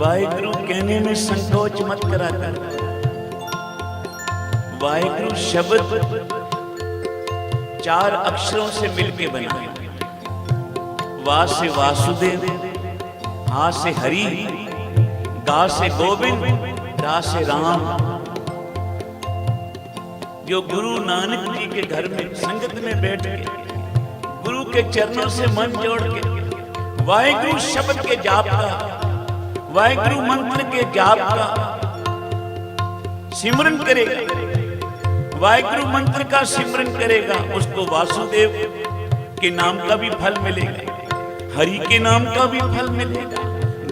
वाहेगुरु कहने में संकोच मत करा कर। वाहेगुरु शब्द 4 अक्षरों से मिलके बना। वा से वासुदेव, हा से हरि, गा से गोविंद, रा से राम। जो गुरु नानक जी के घर में संगत में बैठ के गुरु के चरणों से मन जोड़ के वाहेगुरु शब्द के जाप का, वाहेगुरु मंत्र के जाप का सिमरन करेगा, वाहेगुरु मंत्र का सिमरन करेगा, उसको वासुदेव के नाम का भी फल मिलेगा, हरि के नाम का भी फल मिलेगा,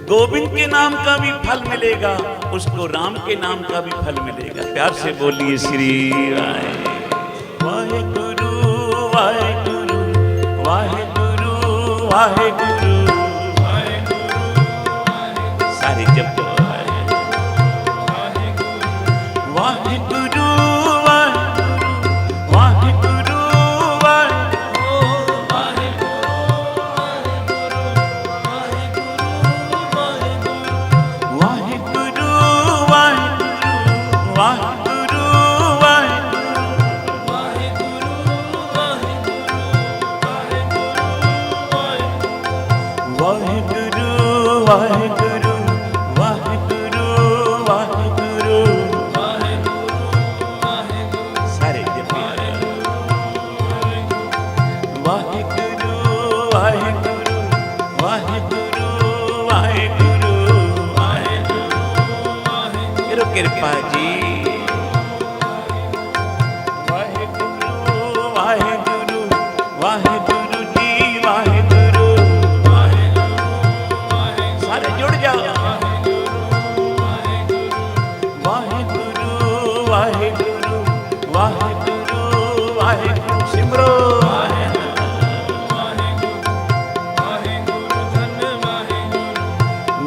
गोविंद के नाम का भी फल मिलेगा, उसको राम के नाम का भी फल मिलेगा। प्यार से बोलिए श्री वाहेगुरु वाहेगुरु वाहेगुरु वाहेगुरु। सारे जब वाहेगुरु वाहेगुरु वाहेगुरु वाहेगुरु सारे वाहेगुरु वाहेगुरु वाहेगुरु वाहेगुरु वाहेगुरु कृपा जी। वाहेगुरु वाहेगुरु वाहेगुरु जी वाहेगुरु। सारे जुड़ जाओ। वाहेगुरु वाहेगुरु वाहेगुरु वाहेगुरु सिमरो।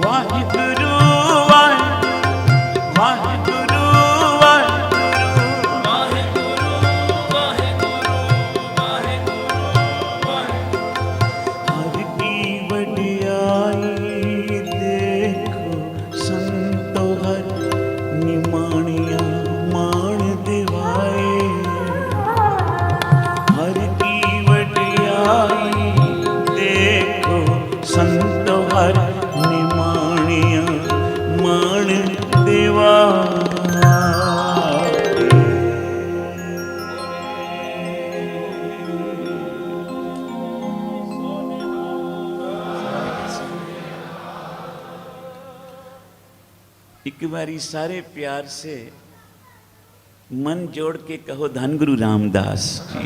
वाहेगुरु वाहेगुरु हर की वडियाई देखो संतो हर निमाणिया मान दिवाए। हर की वडियाई देखो संतो हर निमाणिया मान दिवाए। एक बारी सारे प्यार से मन जोड़ के कहो धन गुरु रामदास जी।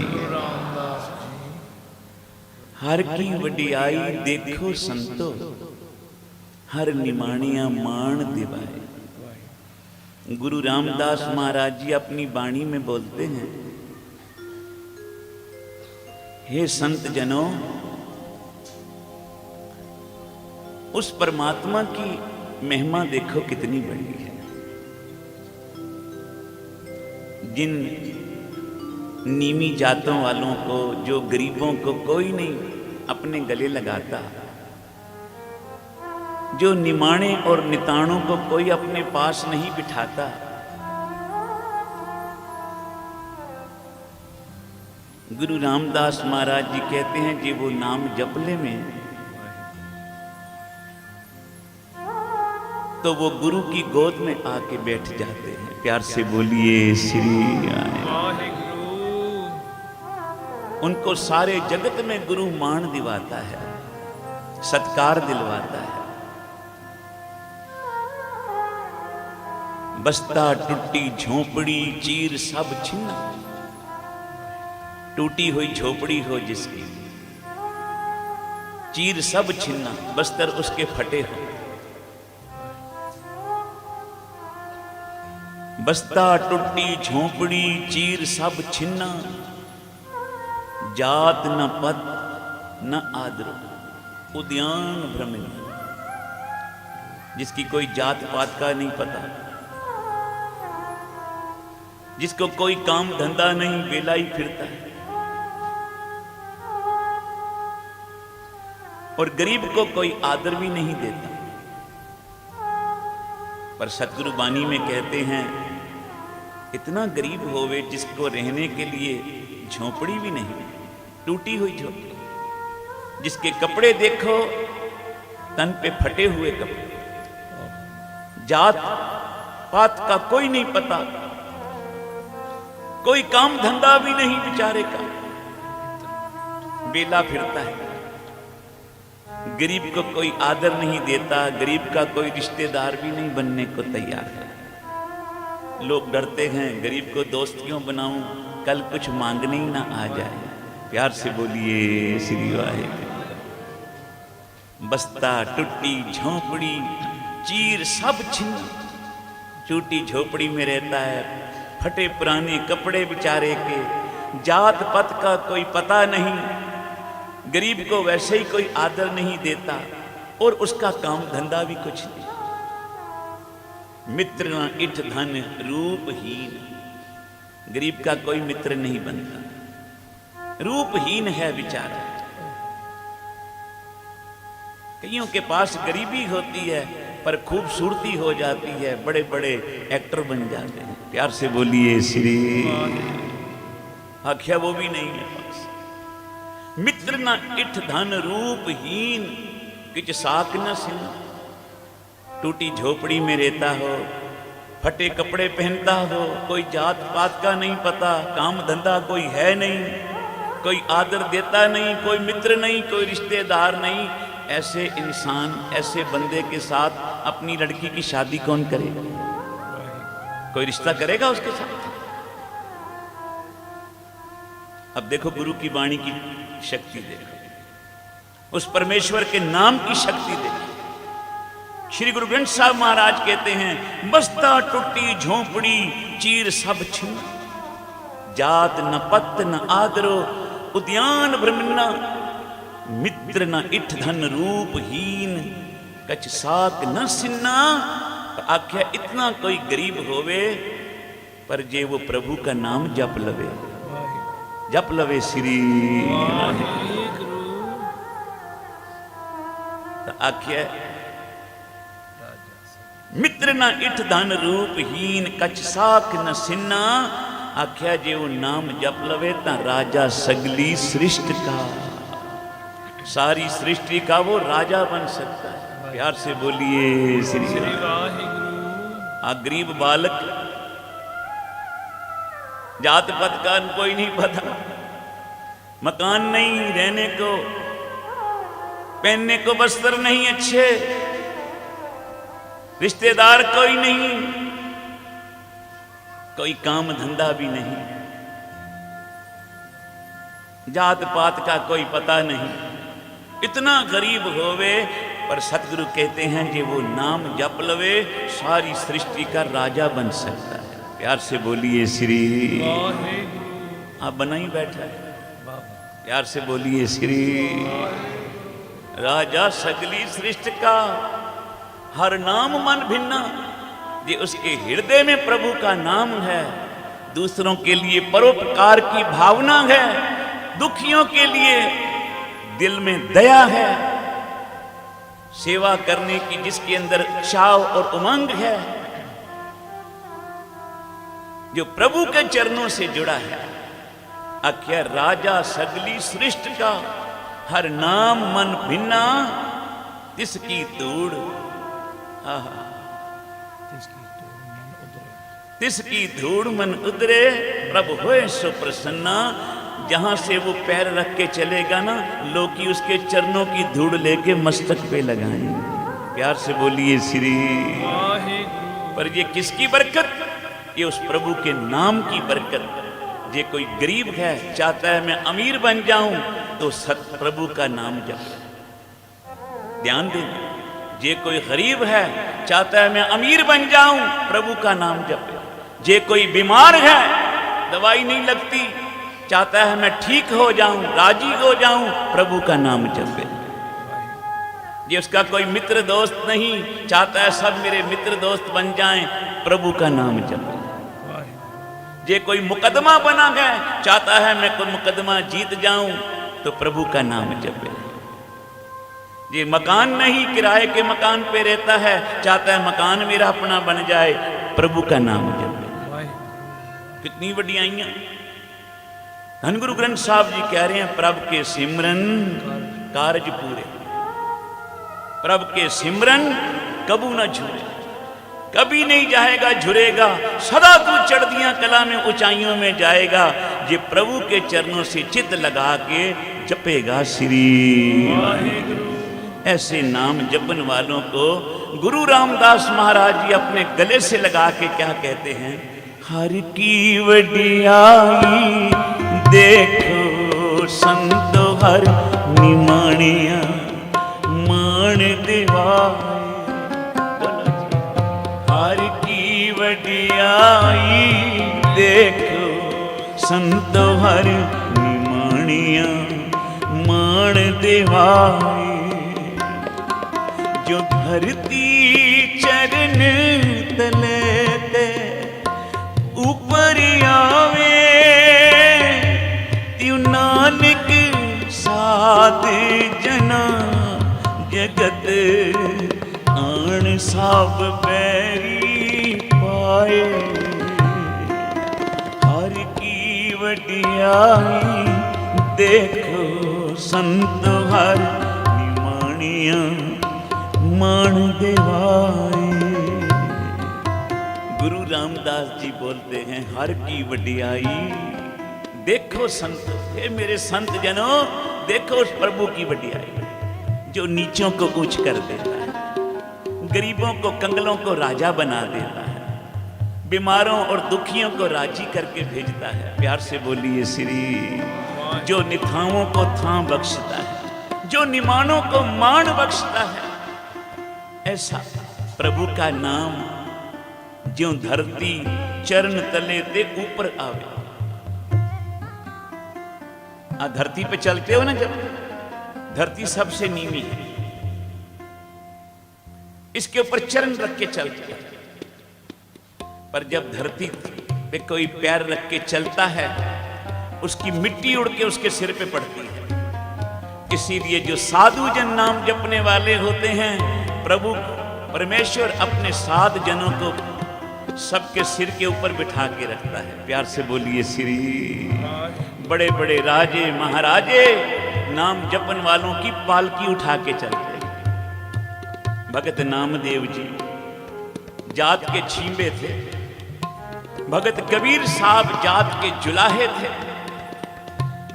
हर की वडियाई देखो संतो हर निमाणिया मान दिवाए। गुरु रामदास महाराज जी अपनी वाणी में बोलते हैं, हे संत जनों, उस परमात्मा की महिमा देखो कितनी बड़ी है। जिन नीमी जातों वालों को, जो गरीबों को कोई नहीं अपने गले लगाता, जो निमाणे और निताणों को कोई अपने पास नहीं बिठाता, गुरु रामदास महाराज जी कहते हैं कि वो नाम जपले में तो वो गुरु की गोद में आके बैठ जाते हैं। प्यार से बोलिए श्री वाहेगुरु। उनको सारे जगत में गुरु मान दिवाता है, सत्कार दिलवाता है। बस्ता टूटी झोपड़ी चीर सब छिन्ना। टूटी हुई झोपड़ी हो जिसकी, चीर सब छिन्ना, बस्तर उसके फटे हो। बस्ता टूटी झोपड़ी चीर सब छिन्ना, जात न पद न आदर उद्यान भ्रमिन। जिसकी कोई जात पात का नहीं पता, जिसको कोई काम धंधा नहीं, बेला ही फिरता है। और गरीब को कोई आदर भी नहीं देता। पर सतगुरु बानी में कहते हैं इतना गरीब होवे जिसको रहने के लिए झोपड़ी भी नहीं, टूटी हुई झोपड़ी, जिसके कपड़े देखो तन पे फटे हुए कपड़े, जात पात का कोई नहीं पता, कोई काम धंधा भी नहीं बेचारे का, बेला फिरता है। गरीब को कोई आदर नहीं देता, गरीब का कोई रिश्तेदार भी नहीं बनने को तैयार है। लोग डरते हैं गरीब को दोस्त क्यों बनाऊं, कल कुछ मांगने ही ना आ जाए। प्यार से बोलिए श्री वाहिगुरु। बस्ता टूटी झोपड़ी चीर सब छिन्न, टूटी झोपड़ी में रहता है, फटे पुराने कपड़े बेचारे के, जात पात का कोई पता नहीं, गरीब को वैसे ही कोई आदर नहीं देता और उसका काम धंधा भी कुछ नहीं। मित्र न इठ धन रूपहीन, गरीब का कोई मित्र नहीं बनता, रूपहीन है बेचारा। कईयों के पास गरीबी होती है पर खूबसूरती हो जाती है, बड़े बड़े एक्टर बन जाते हैं। प्यार से बोलिए श्री। आख्या वो भी नहीं है पास। मित्र न इठ धन रूपहीन, किच साक न सिन, टूटी झोपड़ी में रहता हो, फटे कपड़े पहनता हो, कोई जात पात का नहीं पता, काम धंधा कोई है नहीं, कोई आदर देता नहीं, कोई मित्र नहीं, कोई रिश्तेदार नहीं। ऐसे इंसान, ऐसे बंदे के साथ अपनी लड़की की शादी कौन करेगा? कोई रिश्ता करेगा उसके साथ? अब देखो गुरु की वाणी की शक्ति देखो, उस परमेश्वर के नाम की शक्ति देखो। श्री गुरु ग्रंथ साहब महाराज कहते हैं, बस्ता टूटी झोपड़ी चीर सब छिन्न, जात न पत न आदरो उद्यान भ्रमन्ना, मित्र न इठ धन रूपहीन, कछ साक न सिन्ना। तो आख्या इतना कोई गरीब होवे पर जे वो प्रभु का नाम जप लवे, जप लवे श्री। तो आख्या मित्र न इठ धन रूपहीन, कछ साक न सिन्ना। आख्या जे वो नाम जप लवे ता राजा सगली सृष्टि का, सारी सृष्टि का वो राजा बन सकता है। प्यार से बोलिए श्री वाहिगुरु। गरीब बालक, जात पात का कोई नहीं पता, मकान नहीं, रहने को पहनने को वस्त्र नहीं अच्छे, रिश्तेदार कोई नहीं, कोई काम धंधा भी नहीं, जात पात का कोई पता नहीं, इतना गरीब होवे पर सतगुरु कहते हैं कि वो नाम जप लवे सारी सृष्टि का राजा बन सकता है। प्यार से बोलिए श्री। आप बना ही बैठा है, प्यार से बोलिए श्री। राजा सगली सृष्टि का, हर नाम मन भिन्ना, ये उसके हृदय में प्रभु का नाम है, दूसरों के लिए परोपकार की भावना है, दुखियों के लिए दिल में दया है, सेवा करने की जिसके अंदर चाव और उमंग है, जो प्रभु के चरणों से जुड़ा है। आख्या राजा सगली सृष्टि का, हर नाम मन भिन्ना, तिसकी धूड़, तिसकी धूड़ मन उतरे, प्रभु होए सो प्रसन्ना। जहां से वो पैर रख के चलेगा ना, लोग की उसके चरणों की धूड़ लेके मस्तक पे लगाएंगे। प्यार से बोलिए श्री। पर ये किसकी बरकत? ये उस प्रभु के नाम की बरकत। जे कोई गरीब है, चाहता है मैं अमीर बन जाऊं, तो सत प्रभु का नाम जप। ध्यान देना, जे कोई गरीब है, चाहता है मैं अमीर बन जाऊं, प्रभु का नाम जप। जे कोई बीमार है, दवाई नहीं लगती, चाहता है मैं ठीक हो जाऊं, राजी हो जाऊं, प्रभु का नाम जपे। ये उसका कोई मित्र दोस्त नहीं, चाहता है सब मेरे मित्र दोस्त बन जाएं, प्रभु का नाम जपे। जे कोई मुकदमा बना गया, चाहता है मैं कोई मुकदमा जीत जाऊं, तो प्रभु का नाम जपे। ये मकान नहीं, किराए के मकान पे रहता है, चाहता है मकान मेरा अपना बन जाए, प्रभु का नाम जपे। कितनी वड्डियाइयां। धन गुरु ग्रंथ साहब जी कह रहे हैं, प्रभु के सिमरन कारज पूरे, प्रभु के सिमरन कबू ना झूरे, कभी नहीं जाएगा झुरेगा, सदा तू चढ़दियां कला में ऊंचाइयों में जाएगा। ये प्रभु के चरणों से चित लगा के जपेगा श्री वाहेगुरु। ऐसे नाम जपन वालों को गुरु रामदास महाराज जी अपने गले से लगा के क्या कहते हैं, हर की वडियाई देखो संतो हर निमाणिया मान दिवाए। हर की वडियाई देखो संतो हर निमाणिया मान दिवाए। जो धरती चरण तले ते ऊपर आवे, त्यू नानक साध जना जगत आन सब बैरी पाए। हर की वडियाई देखो संत हर निमाणिया मान देवाए। गुरु रामदास जी बोलते हैं, हर की वडियाई देखो संत, हे मेरे संत जनों देखो उस प्रभु की वडियाई जो नीचों को ऊंच कर देता है, गरीबों को कंगलों को राजा बना देता है, बीमारों और दुखियों को राजी करके भेजता है। प्यार से बोलिए श्री। जो निथाओं को थां बख्शता है, जो निमानों को मान बख्शता है, ऐसा प्रभु का नाम ज्यों धरती चरण तले दे ऊपर आवे। धरती पे चलते हो ना, जब धरती सबसे नीवी है, इसके ऊपर चरण रख के चलते हैं, पर जब धरती पे कोई पैर रख के चलता है, उसकी मिट्टी उड़ के उसके सिर पे पड़ती है। इसीलिए जो साधु जन नाम जपने वाले होते हैं, प्रभु परमेश्वर अपने साध जनों को सबके सिर के ऊपर बिठा के रखता है। प्यार से बोलिए श्री। बड़े बड़े राजे महाराजे नाम जपन वालों की पालकी उठा के चलते। भगत नामदेव जी जात के छींबे थे, भगत कबीर साहब जात के जुलाहे थे,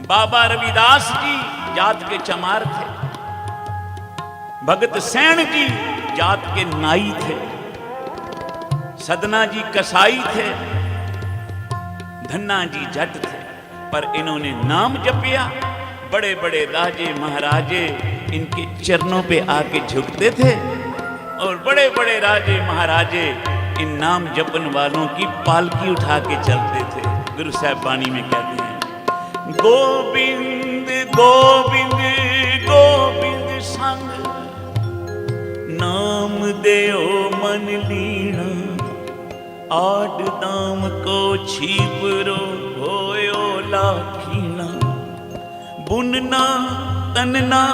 बाबा रविदास जी जात के चमार थे, भगत सैन जी जात के नाई थे, सदना जी कसाई थे, धन्ना जी जट थे। पर इन्होंने नाम जपिया, बड़े बड़े राजे महाराजे इनके चरणों पे आके झुकते थे, और बड़े बड़े राजे महाराजे इन नाम जपन वालों की पालकी उठा के चलते थे। गुरु साहब वाणी में कहते हैं, गोविंद गोविंद गोविंद संग नाम देओ मन लीना, आठ दाम को छीपरो होयो लाखीना। बुनना तनना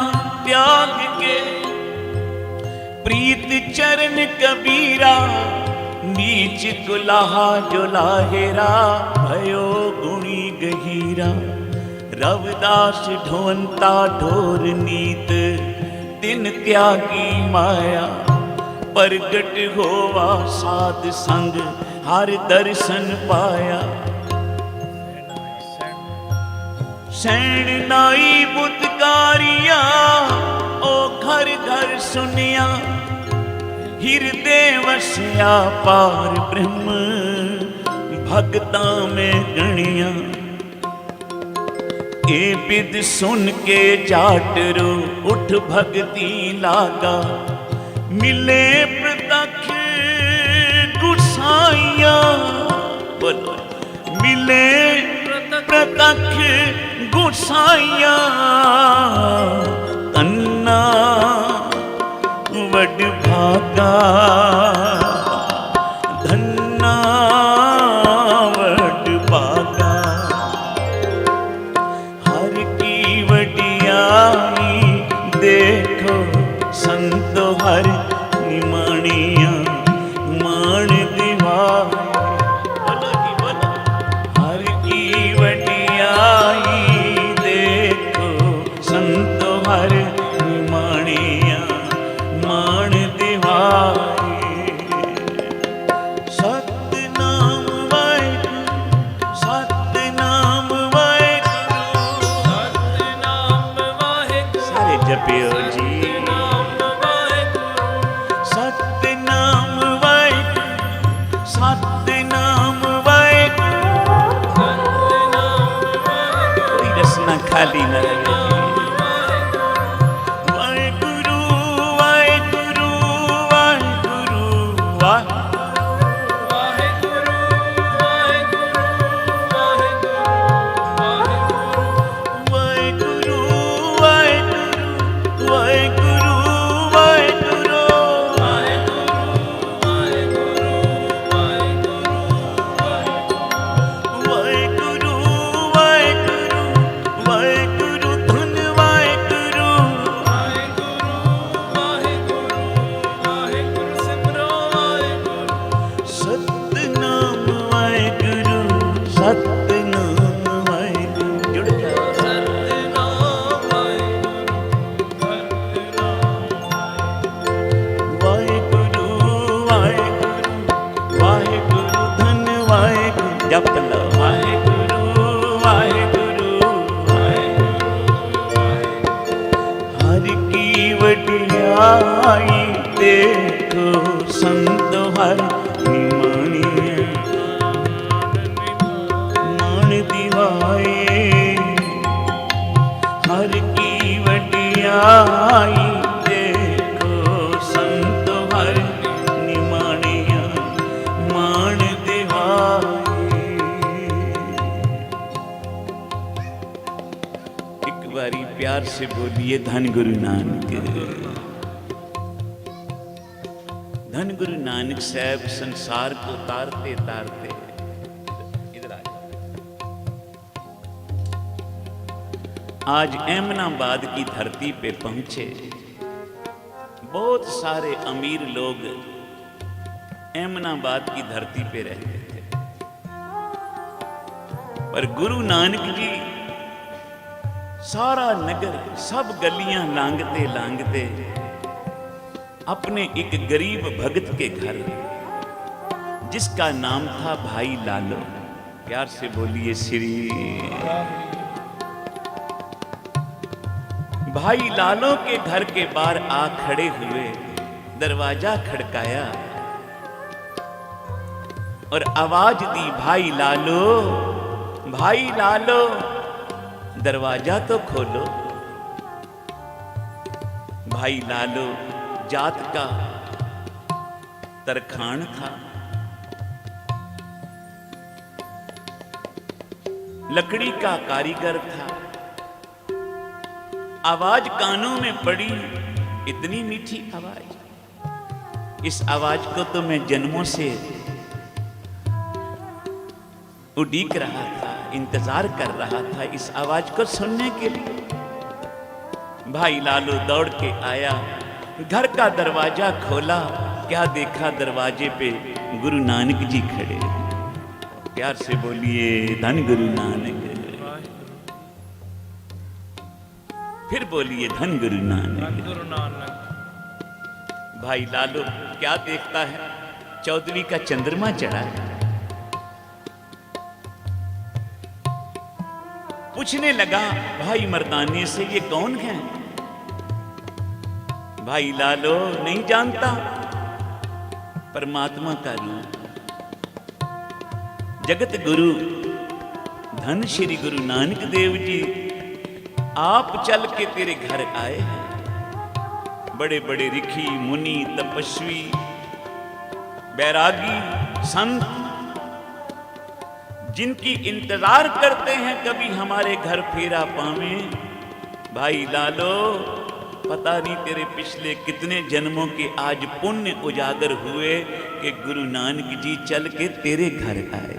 त्याग के प्रीत चरण कबीरा, नीच कुलाहा जो लाहेरा भयो गुणी गहीरा। रविदास ढोंता ढोर नीत दिन त्यागी माया, प्रगट होवा साध संग हर दर्शन पाया। सैन नाई बुतकारिया ओ घर घर सुनिया, हृदय वस्या पार ब्रह्म भक्ता में गणिया। ए विद सुन के जाटरो उठ भक्ति लागा, मिले प्रत्यक्ष गुसाइया। बोलो मिले प्रत्यक्ष गुसाइया, तन्ना वड भागा धन्ना वड भागा। हर की वडियाई देखो ताली न लगे। वाहेगुरु वाहेगुरु वाहेगुरु वाहेगुरु वाहेगुरु वाहेगुरु वाहेगुरु देखो संत हर निमाणिया मान दिवाए हर की वडियाई देखो संत हर निमाणिया मान दिवाए। एक बारी प्यार से बोलिए धन गुरु नानक। धन गुरु नानक साहब संसार को तारते तारते इधर आए। आज अहमदाबाद की धरती पे पहुंचे। बहुत सारे अमीर लोग अहमदाबाद की धरती पे रहते थे, पर गुरु नानक जी सारा नगर सब गलियां लांघते लांघते अपने एक गरीब भगत के घर, जिसका नाम था भाई लालो, प्यार से बोलिए श्री। भाई लालो के घर के बाहर आ खड़े हुए, दरवाजा खड़काया और आवाज दी, भाई लालो भाई लालो दरवाजा तो खोलो। भाई लालो जात का तरखान था, लकड़ी का कारीगर था। आवाज कानों में पड़ी, इतनी मीठी आवाज। इस आवाज को तो मैं जन्मों से उड़ीक रहा था, इंतजार कर रहा था इस आवाज को सुनने के लिए। भाई लालू दौड़ के आया, घर का दरवाजा खोला, क्या देखा दरवाजे पे गुरु नानक जी खड़े। प्यार से बोलिए धन गुरु नानक। फिर बोलिए धन गुरु नानक। भाई लालू क्या देखता है, चौदवी का चंद्रमा चढ़ा है। पूछने लगा भाई मर्दाने से, ये कौन है? भाई लालो नहीं जानता, परमात्मा का रूप, जगत गुरु धन श्री गुरु नानक देव जी आप चल के तेरे घर आए हैं। बड़े बड़े ऋषि मुनि तपस्वी बैरागी संत जिनकी इंतजार करते हैं कभी हमारे घर फेरा पावे। भाई लालो पता नहीं तेरे पिछले कितने जन्मों के आज पुण्य उजागर हुए कि गुरु नानक जी चल के तेरे घर आए।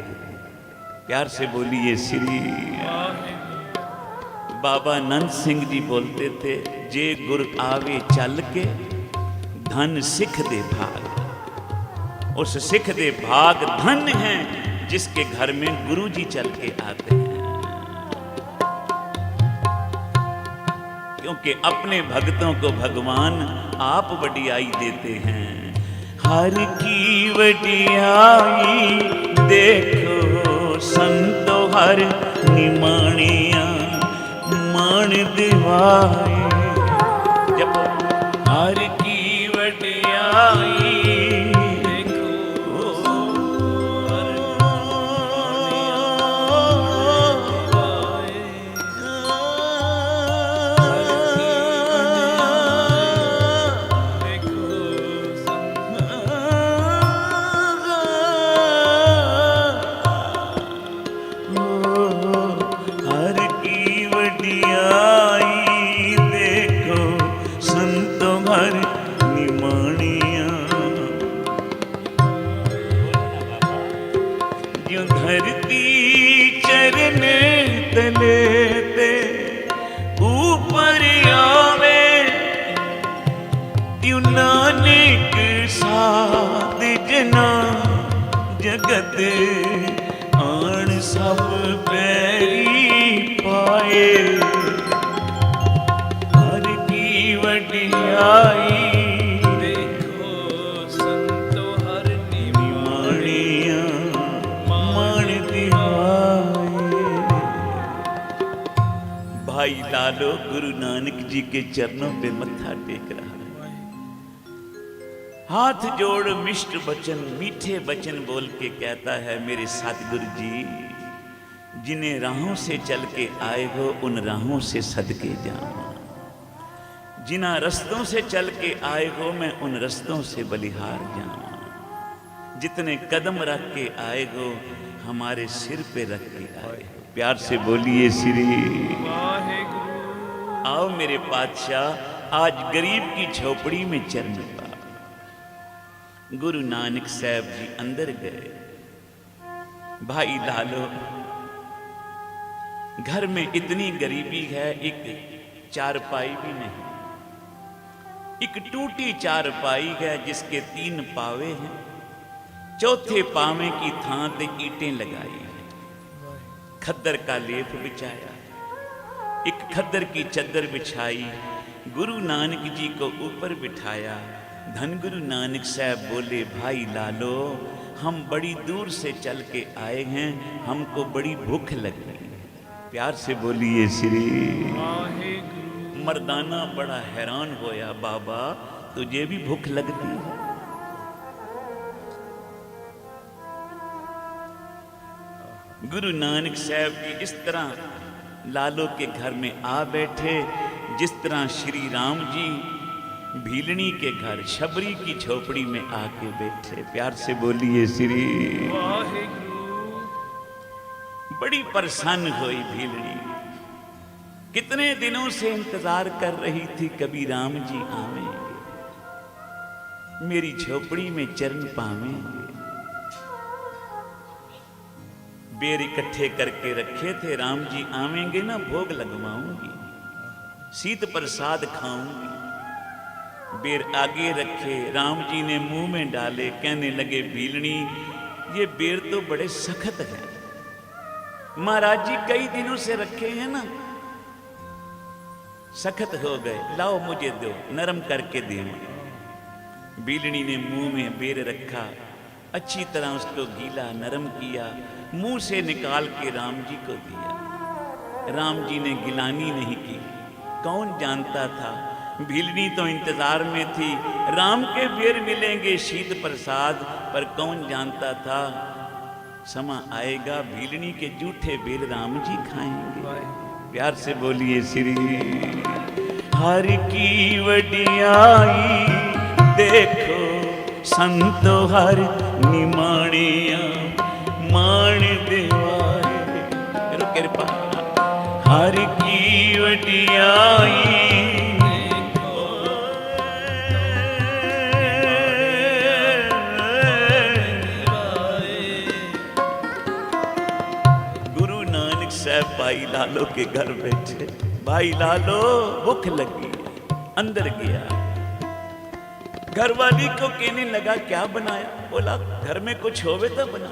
प्यार से बोलिए श्री। बाबा नंद सिंह जी बोलते थे, जे गुर आवे चल के धन सिख दे भाग। उस सिख दे भाग धन है जिसके घर में गुरु जी चल के आते हैं, क्योंकि अपने भक्तों को भगवान आप वडियाई देते हैं। हर की वडियाई देखो संतो हर निमाणिया मान दिवाए। जब हर की वडियाई यूं धरती चरण तले ते ऊपर आवे, त्यों नानक साध जना जगत आन सब पैरी पाए। हर की वडियाई देखो संतो हर निमाणिया मान दिवाए। भाई लालो गुरु नानक जी के चरणों पे मत्था टेक रहा है, हाथ जोड़ मिष्ट वचन मीठे वचन बोल के कहता है, मेरे सतगुरु जी जिन्हें राहों से चल के आए हो उन राहों से सदके जाओ, जिन्हां रस्तों से चल के आए हो मैं उन रस्तों से बलिहार जाऊं, जितने कदम रख के आए हो हमारे सिर पे रख के आए हो। प्यार से बोलिए श्री वाहेगुरु। आओ मेरे पातशाह, आज गरीब की झोपड़ी में चरण पा। गुरु नानक साहब जी अंदर गए। भाई लालो, घर में इतनी गरीबी है, एक चारपाई भी नहीं, एक टूटी चारपाई है जिसके 3 पावे हैं, चौथे पावे की थां ते ईंटें लगाई हैं, खद्दर का लेप बिछाया, एक खद्दर की चद्दर बिछाई, गुरु नानक जी को ऊपर बिठाया। धन गुरु नानक साहब बोले, भाई लालो हम बड़ी दूर से चल के आए हैं, हमको बड़ी भूख लग रही है। प्यार से बोलिए श्री वाहेगुरु। मर्दाना बड़ा हैरान होया, बाबा तुझे भी भूख लगती है? गुरु नानक साहब जी इस तरह लालो के घर में आ बैठे जिस तरह श्री राम जी भीलनी के घर शबरी की झोपड़ी में आके बैठे। प्यार से बोलिए श्री वाहेगुरु। बड़ी परेशान हुई भीलनी, कितने दिनों से इंतजार कर रही थी कभी राम जी आवेंगे, मेरी झोपड़ी में चरण पावेंगे। बेर इकट्ठे करके रखे थे, राम जी आवेंगे ना भोग लगवाऊंगी, शीत प्रसाद खाऊंगी। बेर आगे रखे, राम जी ने मुंह में डाले, कहने लगे भीलनी ये बेर तो बड़े सख्त हैं, महाराज जी कई दिनों से रखे हैं ना, सख्त हो गए, लाओ मुझे दो, नरम करके दे। भीलनी ने मुंह में बेर रखा, अच्छी तरह उसको गीला नरम किया, मुंह से निकाल के राम जी को दिया। राम जी ने गिलानी नहीं की, कौन जानता था, भीलनी तो इंतजार में थी राम के बेर मिलेंगे शीत प्रसाद, पर कौन जानता था समा आएगा भीलनी के जूठे बेर राम जी खाएंगे। प्यार से बोलिए श्री हर की वडियाई देखो संतो हर निमाणिया मान देवाए। करो कृपा। हर की वडियाई भाई लालो के घर बैठे। भाई लालो भूख लगी, अंदर गया, घर वाली को कहने लगा क्या बनाया? बोला घर में कुछ होवे तो बना,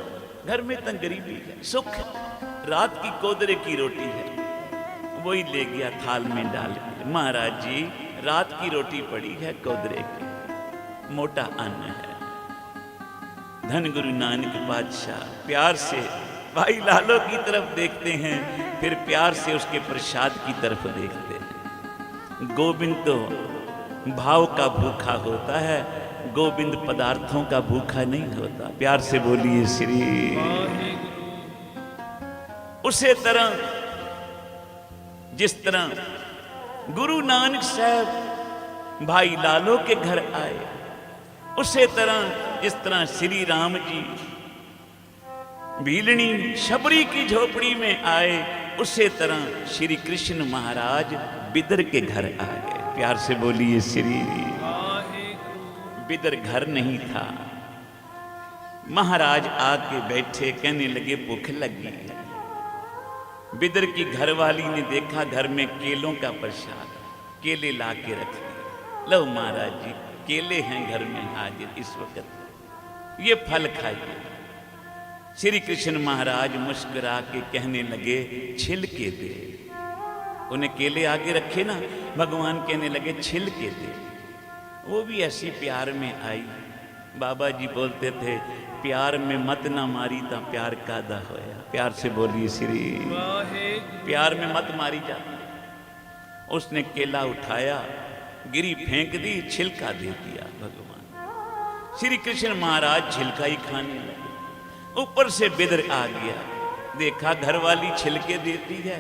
घर में तो गरीबी है, सुख रात की कोदरे की रोटी है, वही ले गया थाल में डाल के। महाराज जी रात की रोटी पड़ी है कोदरे की, मोटा अन्न है। धन गुरु नानक बादशाह प्यार से भाई लालो की तरफ देखते हैं, फिर प्यार से उसके प्रसाद की तरफ देखते हैं। गोविंद तो भाव का भूखा होता है, गोविंद पदार्थों का भूखा नहीं होता। प्यार से बोलिए श्री। उसे तरह जिस तरह गुरु नानक साहब भाई लालो के घर आए, उसे तरह जिस तरह श्री राम जी भीलनी शबरी की झोपड़ी में आए, उसे तरह श्री कृष्ण महाराज बिदर के घर आ गए। प्यार से बोलिए श्री। बिदर घर नहीं था, महाराज आके बैठे, कहने लगे भूख लगी है। बिदर की घरवाली ने देखा घर में केलों का प्रसाद, केले ला के रख दिए। लो महाराज जी, केले हैं घर में हाजिर इस वक्त, ये फल खाइए। श्री कृष्ण महाराज मुस्कुरा के कहने लगे छिलके दे। उन्हें केले आगे रखे ना, भगवान कहने लगे छिलके दे। वो भी ऐसी प्यार में आई। बाबा जी बोलते थे प्यार में मत ना मारी ता प्यार कादा होया। प्यार से बोलिए श्री, प्यार में मत मारी जाती। उसने केला उठाया, गिरी फेंक दी, छिलका दे दिया। भगवान श्री कृष्ण महाराज छिलका ही खाने लगे। ऊपर से बिदर आ गया, देखा घरवाली छिलके देती है,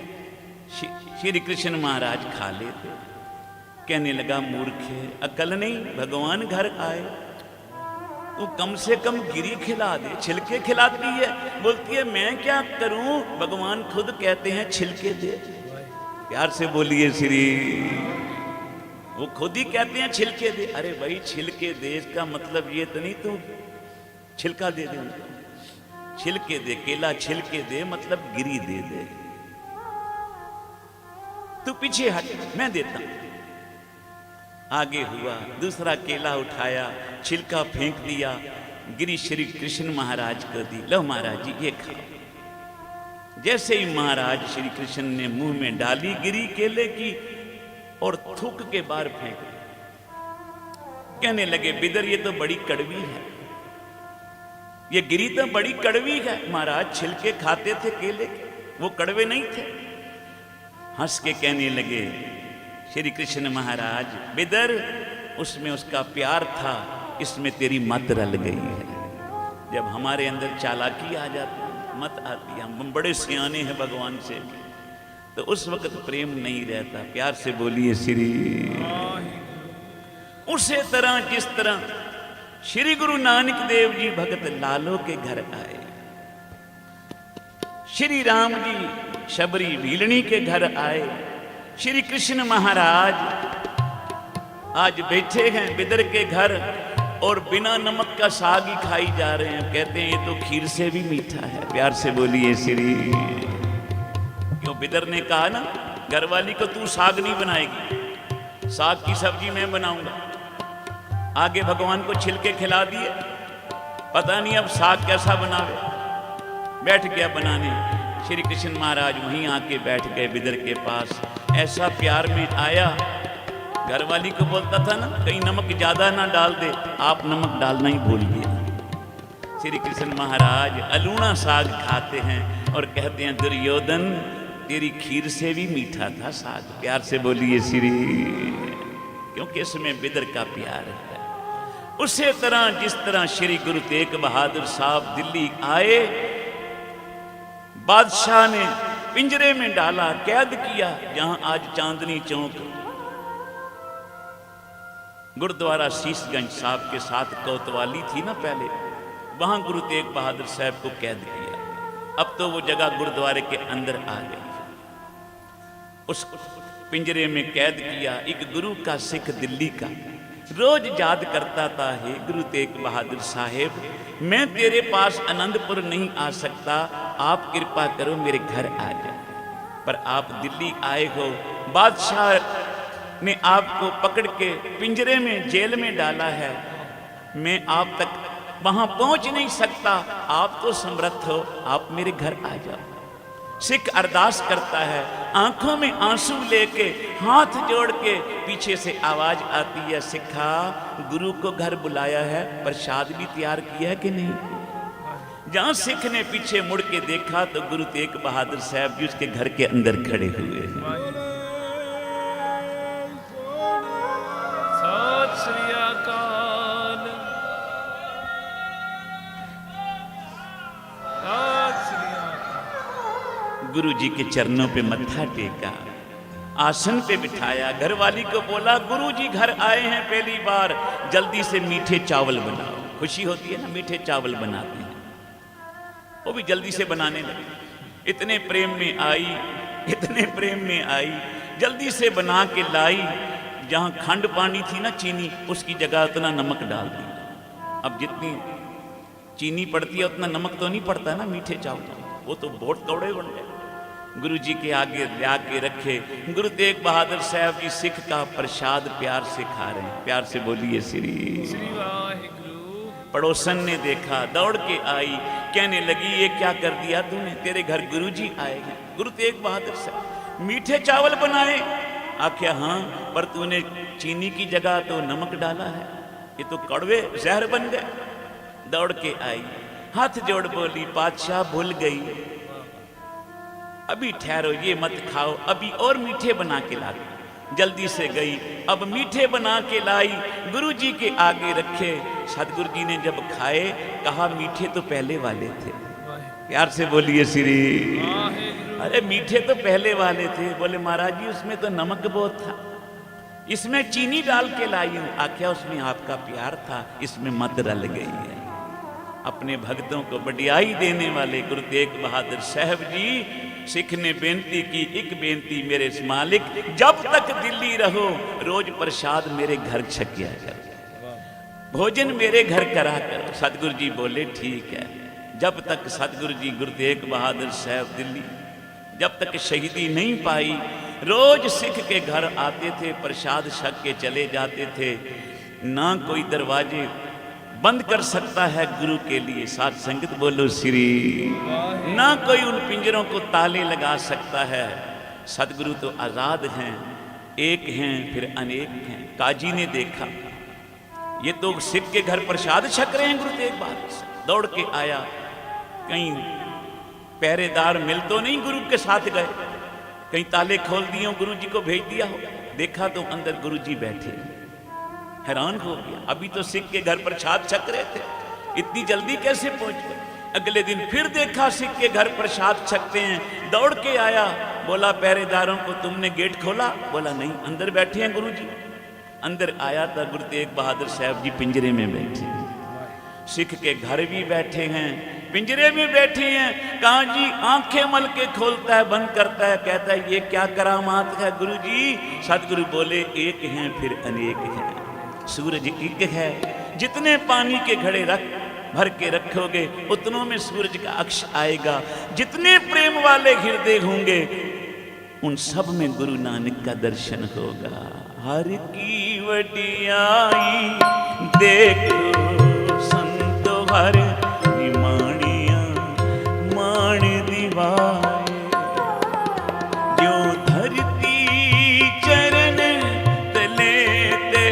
श्री कृष्ण महाराज खा लेते। कहने लगा मूर्खे, अकल नहीं, भगवान घर आए तो कम से कम गिरी खिला दे, छिलके खिलाती है। बोलती है मैं क्या करूं, भगवान खुद कहते हैं छिलके दे। प्यार से बोलिए श्री, वो खुद ही कहते हैं छिलके दे। अरे भाई छिलके दे इसका मतलब ये तो नहीं तू छिलका दे दे उनको, छिलके दे, केला छिलके दे मतलब गिरी दे दे। तू पीछे हट, मैं देता हूं। आगे हुआ, दूसरा केला उठाया, छिलका फेंक दिया, गिरी श्री कृष्ण महाराज को दी। लो महाराज जी ये खाओ। जैसे ही महाराज श्री कृष्ण ने मुंह में डाली गिरी केले की और थूक के बाहर फेंक दी। कहने लगे बिदर ये तो बड़ी कड़वी है, ये गिरी तो बड़ी कड़वी है। महाराज छिलके खाते थे केले के, वो कड़वे नहीं थे। हंस के कहने लगे श्री कृष्ण महाराज, बिदर उसमें उसका प्यार था, इसमें तेरी मत रल गई है। जब हमारे अंदर चालाकी आ जाती है, मत आती है, हम बड़े सियाने हैं भगवान से, तो उस वक्त प्रेम नहीं रहता। प्यार से बोलिए श्री। उसी तरह जिस तरह श्री गुरु नानक देव जी भगत लालो के घर आए, श्री राम जी शबरी भीलनी के घर आए, श्री कृष्ण महाराज आज बैठे हैं बिदर के घर और बिना नमक का साग ही खाई जा रहे हैं। कहते हैं ये तो खीर से भी मीठा है। प्यार से बोलिए श्री। क्यों बिदर ने कहा ना घरवाली को तू साग नहीं बनाएगी, साग की सब्जी मैं बनाऊंगा। आगे भगवान को छिलके खिला दिए, पता नहीं अब साग कैसा बनावे। बैठ गया बनाने। श्री कृष्ण महाराज वहीं आके बैठ गए बिदर के पास। ऐसा प्यार में आया, घरवाली को बोलता था ना कहीं नमक ज्यादा ना डाल दे, आप नमक डालना ही भूल गए। श्री कृष्ण महाराज अलूणा साग खाते हैं और कहते हैं दुर्योधन तेरी खीर से भी मीठा था साग। प्यार से बोलिए श्री, क्योंकि इसमें बिदर का प्यार है। उसी तरह जिस तरह श्री गुरु तेग बहादुर साहब दिल्ली आए, बादशाह ने पिंजरे में डाला, कैद किया। जहां आज चांदनी चौक गुरुद्वारा शीशगंज साहब के साथ कोतवाली थी ना पहले, वहां गुरु तेग बहादुर साहब को कैद किया। अब तो वो जगह गुरुद्वारे के अंदर आ गई। उस पिंजरे में कैद किया। एक गुरु का सिख दिल्ली का रोज याद करता था, हे गुरु तेग बहादुर साहेब मैं तेरे पास आनंदपुर नहीं आ सकता, आप कृपा करो मेरे घर आ जाओ। पर आप दिल्ली आए हो, बादशाह ने आपको पकड़ के पिंजरे में जेल में डाला है, मैं आप तक वहां पहुंच नहीं सकता, आप तो समर्थ हो, आप मेरे घर आ जाओ। सिख अरदास करता है, आंखों में आंसू लेके हाथ जोड़ के। पीछे से आवाज आती है, सिखा गुरु को घर बुलाया है, प्रसाद भी तैयार किया है कि नहीं। जहां सिख ने पीछे मुड़ के देखा तो गुरु तेग बहादुर साहब जी उसके घर के अंदर खड़े हुए हैं। सत श्री अकाल, सत श्री अकाल। गुरु जी के चरणों पे मत्था टेका, आसन पे बिठाया। घरवाली को बोला गुरु जी घर आए हैं पहली बार, जल्दी से मीठे चावल बनाओ। खुशी होती है ना, मीठे चावल बनाते हैं, वो भी जल्दी से बनाने लगे। इतने प्रेम में आई, इतने प्रेम में आई, जल्दी से बना के लाई। जहां खंड पानी थी ना चीनी, उसकी जगह उतना नमक डाल दी। अब जितनी चीनी पड़ती है उतना नमक तो नहीं पड़ता ना मीठे चावल में, वो तो बहुत कौड़े बन गए। गुरु जी के आगे ला के रखे। गुरु तेग बहादुर साहब जी सिख का प्रसाद प्यार से खा रहे हैं। प्यार से बोलिए श्री। श्री वाहिगुरु। पड़ोसन ने देखा, दौड़ के आई, कहने लगी ये क्या कर दिया तूने, तेरे घर गुरु जी आए हैं। गुरु तेग बहादुर साहब मीठे चावल बनाए। आख्या हाँ, पर तूने चीनी की जगह तो नमक डाला है, ये तो कड़वे जहर बन गए। दौड़ के आई, हाथ जोड़ बोली पातशाह भूल गई, अभी ठहरो, ये मत खाओ, अभी और मीठे बना के ला। जल्दी से गई, अब मीठे बना के लाई, गुरु जी के आगे रखे। सतगुरु जी ने जब खाए, कहा मीठे तो पहले वाले थे। प्यार से बोलिए श्री। अरे मीठे तो पहले वाले थे। बोले महाराज जी उसमें तो नमक बहुत था, इसमें चीनी डाल के लाई हूं। आख्या उसमें आपका प्यार था, इसमें मत रल गई है। अपने भक्तों को बढ़ियाई देने वाले गुरु तेग बहादुर साहब जी सिख ने बेनती की, एक बेनती मेरे मालिक, जब तक दिल्ली रहो रोज प्रसाद मेरे घर छकिया करो, भोजन मेरे घर करा करो। सतगुरु जी बोले ठीक है। जब तक सतगुरु जी गुरु तेग बहादुर साहब दिल्ली, जब तक शहीदी नहीं पाई, रोज सिख के घर आते थे, प्रसाद छक के चले जाते थे। ना कोई दरवाजे बंद कर सकता है गुरु के लिए, साथ संगत बोलो श्री। ना कोई उन पिंजरों को ताले लगा सकता है। सतगुरु तो आजाद हैं, एक हैं फिर अनेक हैं। काजी ने देखा ये तो सिख के घर प्रसाद छक रहे हैं गुरु तेग बहादुर से। दौड़ के आया, कहीं पहरेदार मिल तो नहीं गुरु के साथ गए, कहीं ताले खोल दिए गुरु जी को भेज दिया हो। देखा तो अंदर गुरु जी बैठे। हैरान हो गया, अभी तो सिख के घर प्रसाद छक रहे थे, इतनी जल्दी कैसे पहुंच गए। अगले दिन फिर देखा सिख के घर प्रसाद छकते हैं। दौड़ के आया, बोला पहरेदारों को तुमने गेट खोला? बोला नहीं, अंदर बैठे हैं गुरु जी। अंदर आया था गुरु तेग बहादुर साहब जी पिंजरे में बैठे। सिख के घर भी बैठे हैं, पिंजरे में बैठे हैं। कहा जी आंखें मल के खोलता है, बंद करता है, कहता है ये क्या करामात है गुरु जी। सतगुरु बोले एक हैं फिर अनेक हैं। सूरज एक है, जितने पानी के घड़े भर के रखोगे उतनों में सूरज का अक्ष आएगा। जितने प्रेम वाले हृदय होंगे उन सब में गुरु नानक का दर्शन होगा। हर की वडियाई देखो संतो हर निमाणिया मान दिवाए। जो धरती चरण तले ते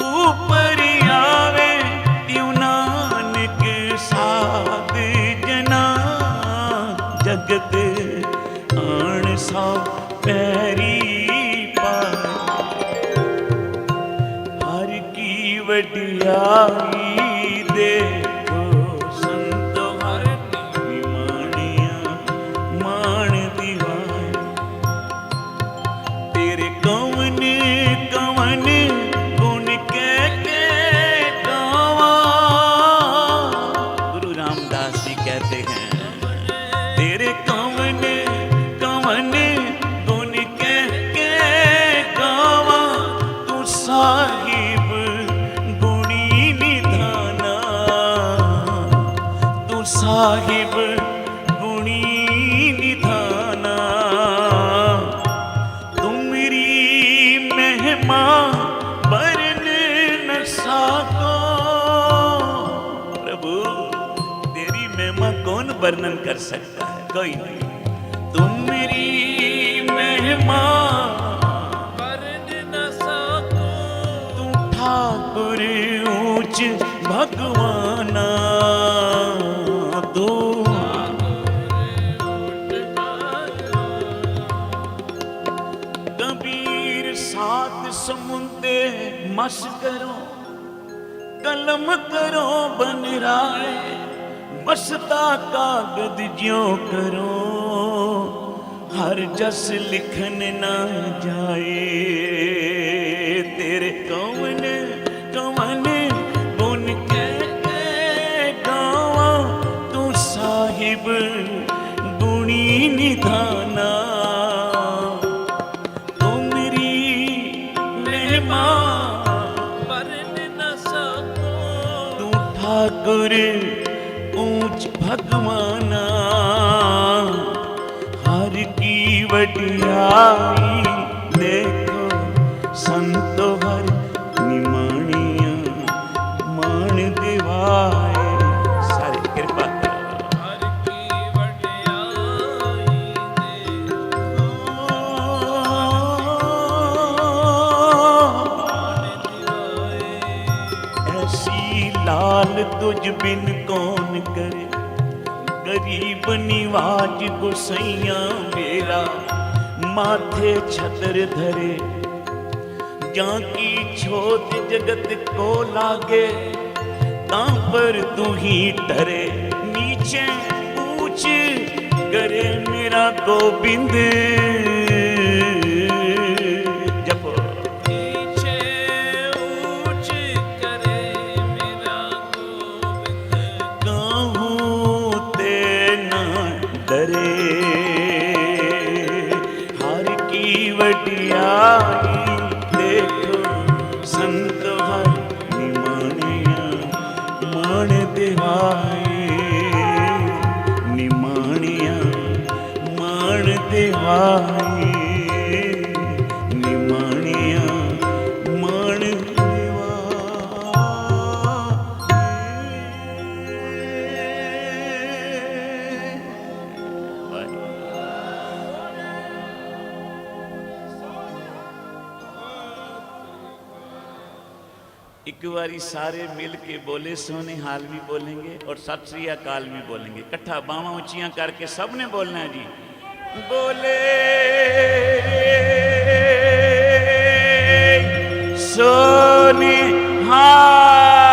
ऊपर आवे, त्यों नानक साध जना जगत आण सा पैरी पाए। हर की वडियाई देखो संतो हर निमाणिया मान दिवाए। तेरे कवन कवन गुण कह के गावा। गुरु रामदास जी कहते हैं तेरे कवन कवन गुण कह के गावा। तू साहिब गुणी निधाना, तू साहिब गुणी निधाना। तुमरी महिमा बरन न सको। प्रभु तेरी महिमा कौन वर्णन कर सकता है, कोई नहीं। तुमरी महिमा वरन न सको। तू ठाकुर ऊंच भगवाना। तू कबीर सात समुंदे मस करो, कलम करो बन राय। बसता कागद ज्यों करो, हर जस लिखन ना जाए। तेरे कवन कवन गुण कह के गावा। तू साहिब गुणी निधाना। तुमरी महिमा वरन न सको। तू ठाकुर ऊंच भगवाना, हर की वडियाई देखो संतो हर निमाणिया मान दिवाए। सारी कृपा हर की वडियाई ऐसी लाल तुझ बिन कौन करे, गरीब निवाज गुसैया मेरा, माथे छतर धरे जाकी छोट जगत को लागे, तां पर तू ही टरे, नीचे ऊंच करे मेरा गोविंद। जपो नीचे ऊंच करे मेरा गोविंद, कहूँ ते न डरे, हर की वडियाई देखो संत हर निमाणिया मान दिवाए, निमाणिया मान दिवाए, निमाणिया मान एक बारी सारे मिल के बोले, सोने हाल भी बोलेंगे और सत श्री अकाल भी बोलेंगे, इकट्ठा बावां ऊंचियां करके सबने बोलना है जी। बोले सोने हाल,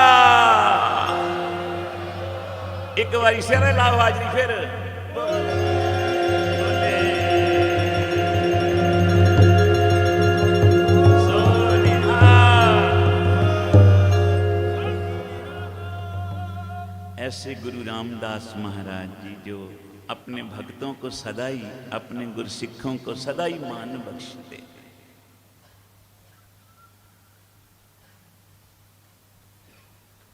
एक बारी शेर लाओ आज जी फिर ऐसे गुरु रामदास महाराज जी जो अपने भक्तों को सदा ही, अपने गुरसिखों को सदा ही मान बख्शते।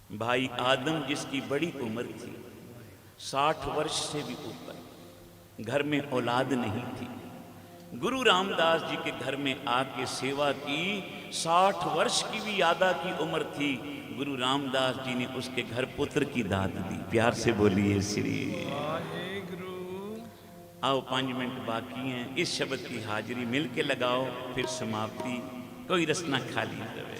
भाई आदम जिसकी बड़ी उम्र थी, 60 वर्ष से भी ऊपर, घर में औलाद नहीं थी, गुरु रामदास जी के घर में आके सेवा की, 60 वर्ष की भी ज्यादा की उम्र थी, गुरु रामदास जी ने उसके घर पुत्र की दात दी। प्यार से बोलिए श्री वाहेगुरु। आओ 5 मिनट बाकी हैं, इस शब्द की हाजिरी मिल के लगाओ, फिर समाप्ति, कोई रसना खाली न रहे।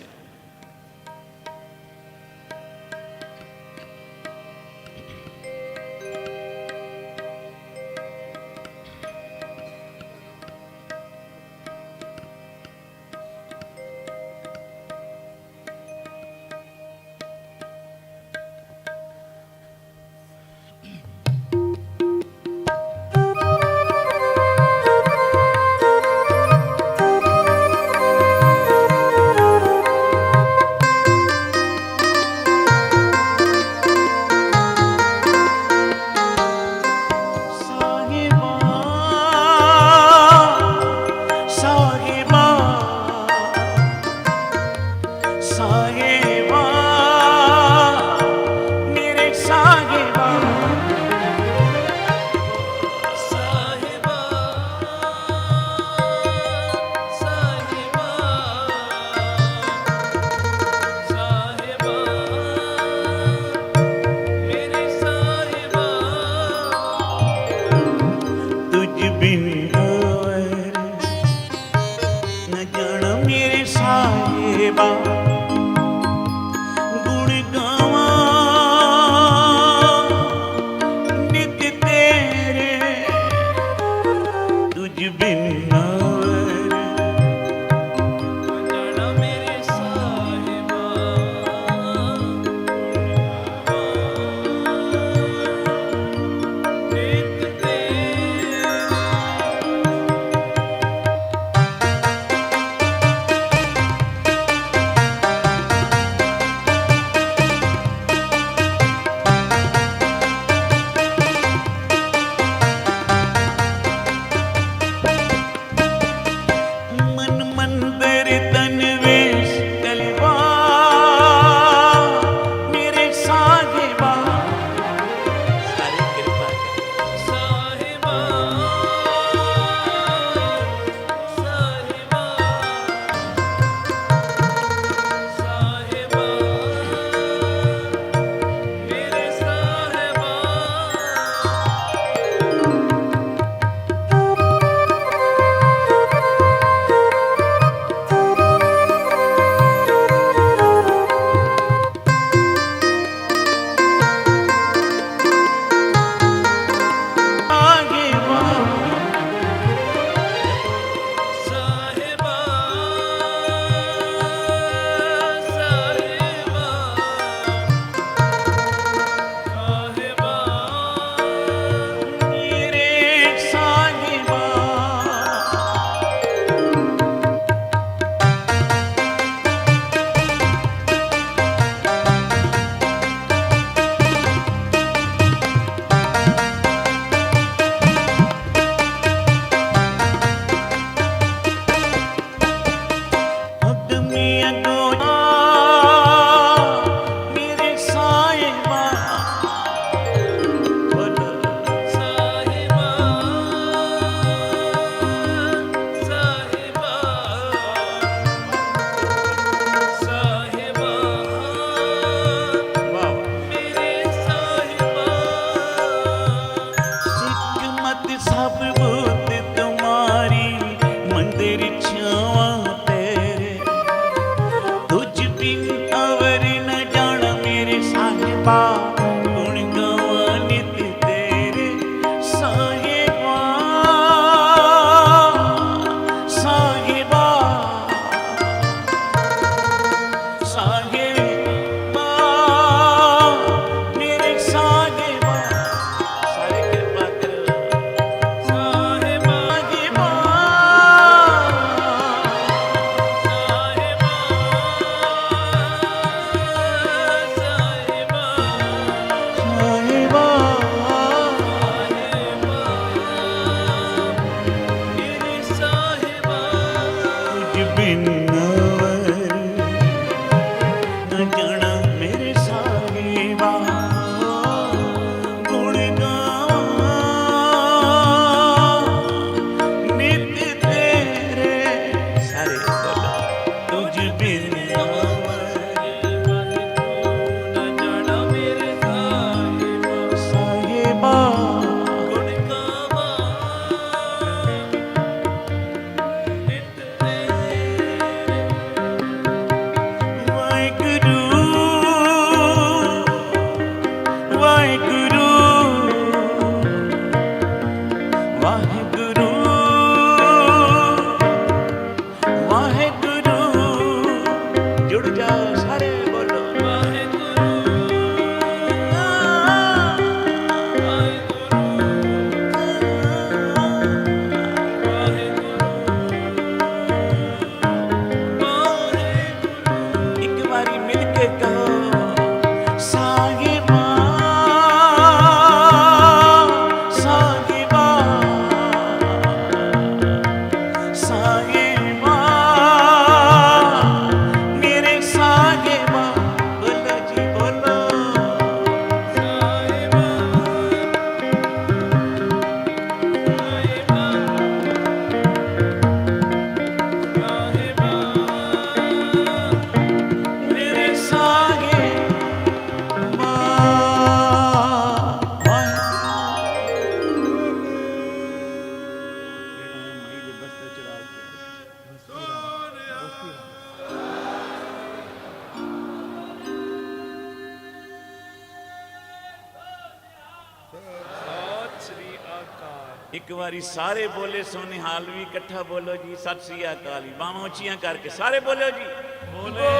एक बारी सारे बोले सोने हाल भी इकट्ठा बोलो जी, सत श्री अकाल। बावां उचियां करके सारे बोलो जी, बोले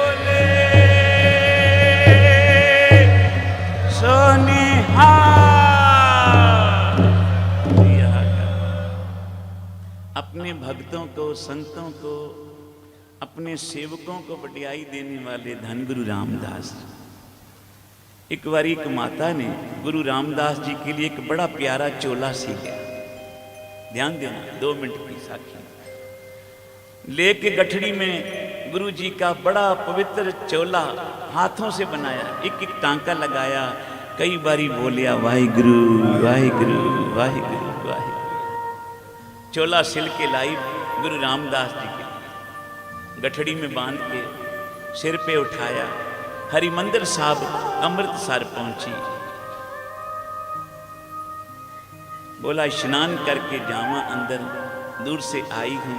सोने अपने भक्तों को, संतों को, अपने सेवकों को बड़ाई देने वाले धन गुरु रामदास। एक बार एक माता ने गुरु रामदास जी के लिए एक बड़ा प्यारा चोला सीखा। ध्यान देना, 2 मिनट की साखी। लेके गठड़ी में गुरु जी का बड़ा पवित्र चोला हाथों से बनाया, एक एक टांका लगाया, कई बारी बोलिया वाहिगुरु वाहिगुरु वाहिगुरु वाहिगुरु। चोला सिल के लाई गुरु रामदास जी के, गठड़ी में बांध के सिर पे उठाया। हरिमंदिर साहब अमृतसर पहुंची, बोला स्नान करके जावा अंदर, दूर से आई हूं,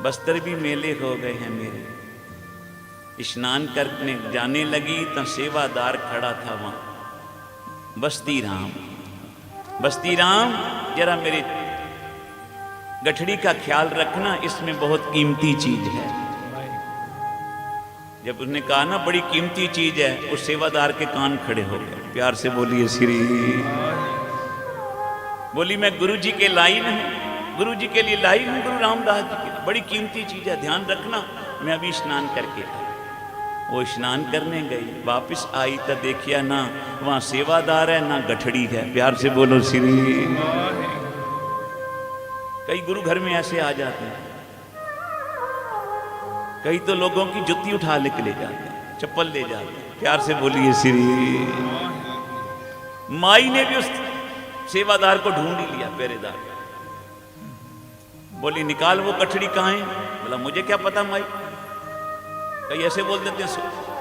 बस्तर भी मेले हो गए हैं मेरे। स्नान करने जाने लगी तो सेवादार खड़ा था वहां, बस्ती राम। बस्ती राम, जरा मेरे गठड़ी का ख्याल रखना, इसमें बहुत कीमती चीज है। जब उसने कहा ना बड़ी कीमती चीज है, उस सेवादार के कान खड़े हो गए। प्यार से बोलिए श्री। बोली मैं गुरु जी के लाई नहीं, गुरु जी के लिए लाई हूं, गुरु रामदास जी के, बड़ी कीमती चीज है, ध्यान रखना। मैं अभी स्नान करके आई। वो स्नान करने गई, वापस आई तो देखिया ना वहां सेवादार है ना गठड़ी है। प्यार से बोलो श्री। कई गुरु घर में ऐसे आ जाते हैं, कई तो लोगों की जुत्ती उठा लेके ले जाते हैं, चप्पल ले जाते हैं। प्यार से बोलिए श्री। माई ने भी उस सेवादार को ढूंढ ही लिया, पहरेदार। बोली निकाल वो गठड़ी कहाँ है? बोला मुझे क्या पता माई। कई ऐसे बोल देते हैं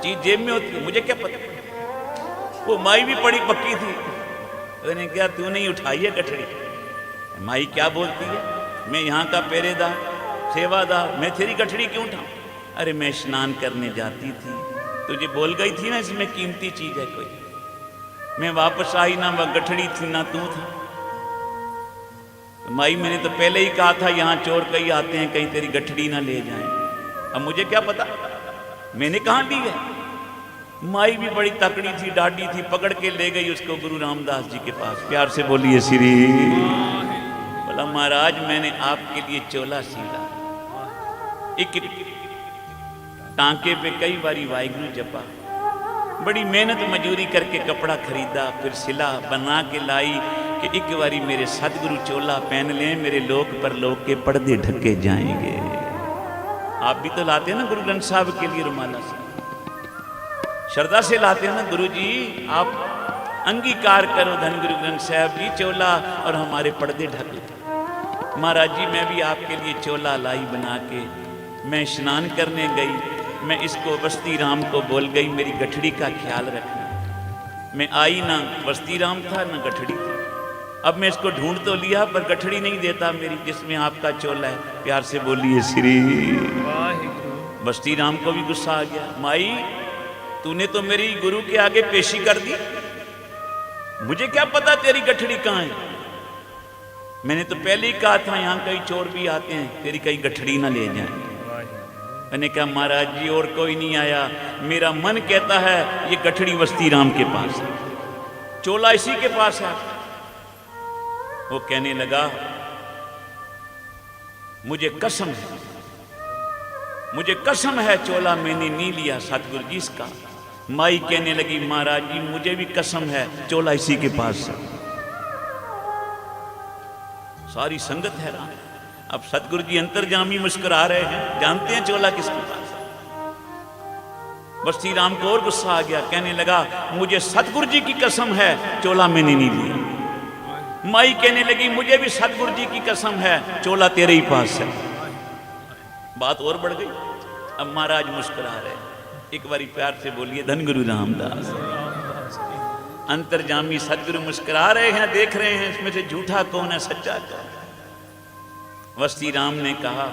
चीज जेब में होती है, मुझे क्या पता। वो माई भी बड़ी पक्की थी, मैंने क्या तू नहीं उठाई है गठड़ी? माई क्या बोलती है, मैं यहाँ का पहरेदार सेवादार, मैं तेरी गठड़ी क्यों उठाऊं? अरे मैं स्नान करने जाती थी, तुझे बोल गई थी ना इसमें कीमती चीज है कोई। मैं वापस आई ना वह गठड़ी थी ना तू था। तो माई मैंने तो पहले ही कहा था यहाँ चोर कई आते हैं, कहीं तेरी गठड़ी ना ले जाएं। अब मुझे क्या पता, मैंने कहाँ ली है। माई भी बड़ी तकड़ी थी, डाडी थी, पकड़ के ले गई उसको गुरु रामदास जी के पास। प्यार से बोलिए श्री। बोला महाराज मैंने आपके लिए चोला सीला, एक टांके पे कई बारी वाहिगुरु जपा, बड़ी मेहनत मजूरी करके कपड़ा खरीदा, फिर सिला, बना के लाई कि एक बारी मेरे सतगुरु चोला पहन लें, मेरे लोक पर लोक के पर्दे ढके जाएंगे। आप भी तो लाते हैं ना गुरु ग्रंथ साहब के लिए रुमाला से, श्रद्धा से लाते हैं ना। गुरु जी आप अंगीकार करो धन गुरु ग्रंथ साहब जी, चोला और हमारे पर्दे ढक ले। महाराज जी मैं भी आपके लिए चोला लाई बना के, मैं स्नान करने गई, मैं इसको बस्ती राम को बोल गई मेरी गठड़ी का ख्याल रखना। मैं आई ना बस्ती राम था ना गठड़ी थी। अब मैं इसको ढूंढ तो लिया पर गठड़ी नहीं देता मेरी, जिसमें आपका चोला है। प्यार से बोलिए श्री। बस्ती राम को भी गुस्सा आ गया, माई तूने तो मेरी गुरु के आगे पेशी कर दी, मुझे क्या पता तेरी गठड़ी कहाँ है। मैंने तो पहले ही कहा था यहाँ कई चोर भी आते हैं, तेरी कई गठड़ी ना ले जाए। मैंने कहा महाराज जी और कोई नहीं आया, मेरा मन कहता है ये गठड़ी बस्ती राम के पास है, चोला इसी के पास है। वो कहने लगा मुझे कसम है, मुझे कसम है चोला मैंने नहीं लिया सतगुरु जी इसका। माई कहने लगी महाराज जी मुझे भी कसम है चोला इसी के पास है। सारी संगत हैरान। अब सतगुरु जी अंतर्जामी मुस्कुरा रहे हैं, जानते हैं चोला किसके पास। बस्ती राम को और गुस्सा आ गया, कहने लगा मुझे सतगुरु जी की कसम है चोला मैंने नहीं लिया। माई कहने लगी मुझे भी सतगुरु जी की कसम है चोला तेरे ही पास है। बात और बढ़ गई। अब महाराज मुस्कुरा रहे, एक बारी प्यार से बोलिए धन गुरु रामदास। अंतर्जामी सतगुरु मुस्कुरा रहे हैं, देख रहे हैं इसमें से झूठा कौन है सच्चा कौन। बस्ती राम ने कहा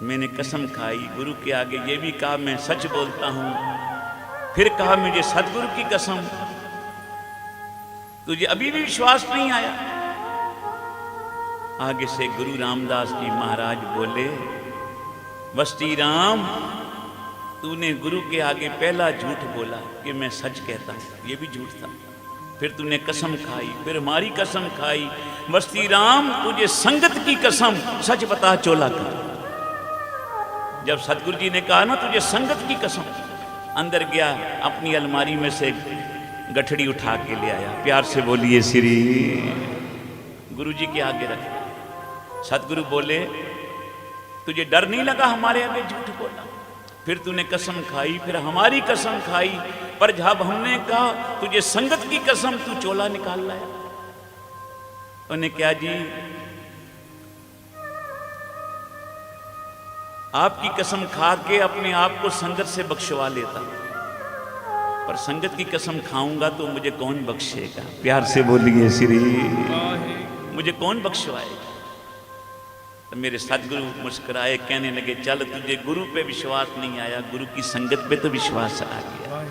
मैंने कसम खाई गुरु के आगे, ये भी कहा मैं सच बोलता हूं, फिर कहा मुझे सतगुरु की कसम। तुझे अभी भी विश्वास नहीं आया। आगे से गुरु रामदास जी महाराज बोले, वस्ती राम, तूने गुरु के आगे पहला झूठ बोला कि मैं सच कहता हूं, ये भी झूठ था। फिर तूने कसम खाई, फिर हमारी कसम खाई। वस्ती राम, तुझे संगत की कसम, सच बता चोला कर। जब सतगुरु जी ने कहा ना तुझे संगत की कसम, अंदर गया, अपनी अलमारी में से गठड़ी उठा के ले आया। प्यार से बोलिए श्री। गुरु जी के आगे रख। सतगुरु बोले, तुझे डर नहीं लगा हमारे आगे झूठ बोला? फिर तूने कसम खाई, फिर हमारी कसम खाई, पर जब हमने कहा तुझे संगत की कसम, तू चोला निकाल लाया। उन्हें क्या जी, आपकी कसम खा के अपने आप को संगत से बख्शवा लेता, पर संगत की कसम खाऊंगा तो मुझे कौन बख्शेगा? प्यार से बोलिए श्री। मुझे कौन बख्शवाएगा? तो मेरे सतगुरु मुस्कुराए, कहने लगे, चल तुझे गुरु पे विश्वास नहीं आया, गुरु की संगत पे तो विश्वास आ गया।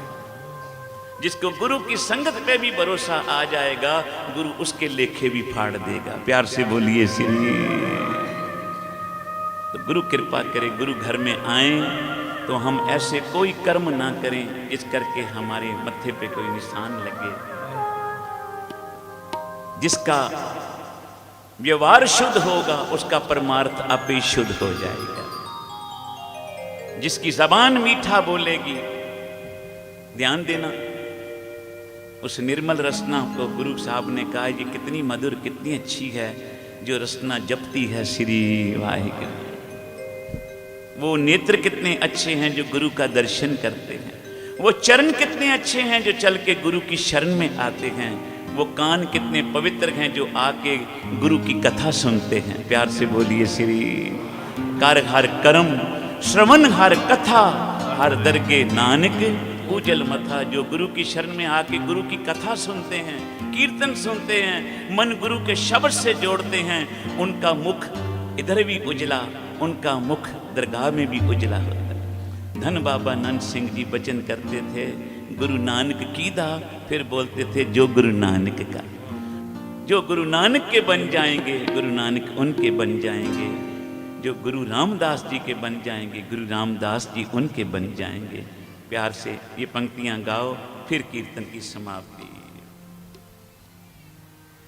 जिसको गुरु की संगत पे भी भरोसा आ जाएगा, गुरु उसके लेखे भी फाड़ देगा। प्यार से बोलिए श्री। तो गुरु कृपा करे, गुरु घर में आए तो हम ऐसे कोई कर्म ना करें जिस करके हमारे मत्थे पे कोई निशान लगे। जिसका व्यवहार शुद्ध होगा उसका परमार्थ आप ही शुद्ध हो जाएगा। जिसकी जबान मीठा बोलेगी, ध्यान देना, उस निर्मल रसना को गुरु साहब ने कहा, ये कितनी मधुर, कितनी अच्छी है जो रसना जपती है श्री वाहिगुरु। वो नेत्र कितने अच्छे हैं जो गुरु का दर्शन करते हैं। वो चरण कितने अच्छे हैं जो चल के गुरु की शरण में आते हैं। वो कान कितने पवित्र हैं जो आके गुरु की कथा सुनते हैं। प्यार से बोलिए श्री। कर हर कर्म श्रवण हर कथा, हर दरगे नानक पूजल मथा। जो गुरु की शरण में आके गुरु की कथा सुनते हैं, कीर्तन सुनते हैं, मन गुरु के शब्द से जोड़ते हैं, उनका मुख इधर भी उजला, उनका मुख दरगाह में भी उजला होता है। धन बाबा नंद सिंह जी वचन करते थे, गुरु नानक की दा, फिर बोलते थे जो गुरु नानक का। जो गुरु नानक के बन जाएंगे, गुरु नानक उनके बन जाएंगे। जो गुरु रामदास जी के बन जाएंगे, गुरु रामदास जी उनके बन जाएंगे। प्यार से ये पंक्तियां गाओ, फिर कीर्तन की समाप्ति।